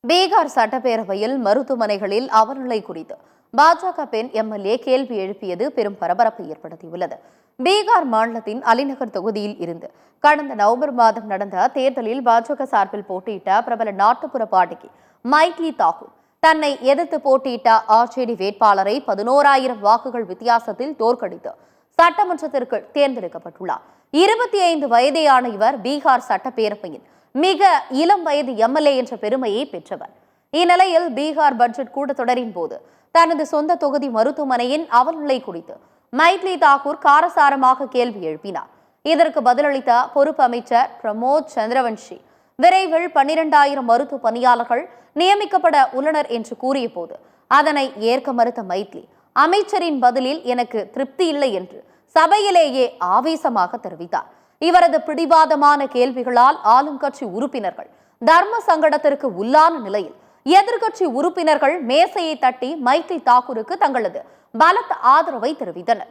பீகார் சட்டப்பேரவையில் மருத்துவமனைகளில் அவர்நிலை குறித்து பாஜக பெண் எம்எல்ஏ கேள்வி எழுப்பியது பெரும் பரபரப்பை ஏற்படுத்தியுள்ளது. பீகார் மாநிலத்தின் அலிநகர் தொகுதியில் இருந்து கடந்த நவம்பர் மாதம் நடந்த தேர்தலில் பாஜக சார்பில் போட்டியிட்ட பிரபல நாட்டுப்புற பாடகி மைத்லி தாக்கூர் தன்னை எதிர்த்து போட்டியிட்ட ஆர்ஜேடி வேட்பாளரை 11,000 வாக்குகள் வித்தியாசத்தில் தோற்கடித்து சட்டமன்றத்திற்கு தேர்ந்தெடுக்கப்பட்டுள்ளார். 25 வயதேயான இவர் பீகார் சட்டப்பேரவையின் மிக இளம் வயது எம்எல்ஏ என்ற பெருமையை பெற்றவர். இந்நிலையில் பீகார் பட்ஜெட் கூட்டத்தொடரின் போது தனது சொந்த தொகுதி மருத்துவமனையின் அவல்நிலை குறித்து மைத்லி தாக்கூர் காரசாரமாக கேள்வி எழுப்பினார். இதற்கு பதிலளித்த பொறுப்பு அமைச்சர் பிரமோத் சந்திரவன்ஷி விரைவில் 12,000 மருத்துவ பணியாளர்கள் நியமிக்கப்பட உள்ளனர் என்று கூறிய போது அதனை ஏற்க மறுத்த மைத்லி அமைச்சரின் பதிலில் எனக்கு திருப்தி இல்லை என்று சபையிலேயே ஆவேசமாக தெரிவித்தார். இவரது பிடிவாதமான கேள்விகளால் ஆளும் கட்சி உறுப்பினர்கள் தர்ம சங்கடத்திற்கு உள்ளான நிலையில் எதிர்க்கட்சி உறுப்பினர்கள் மேசையை தட்டி மைத்லி தாக்கூருக்கு தங்களது பலத்த ஆதரவை தெரிவித்தனர்.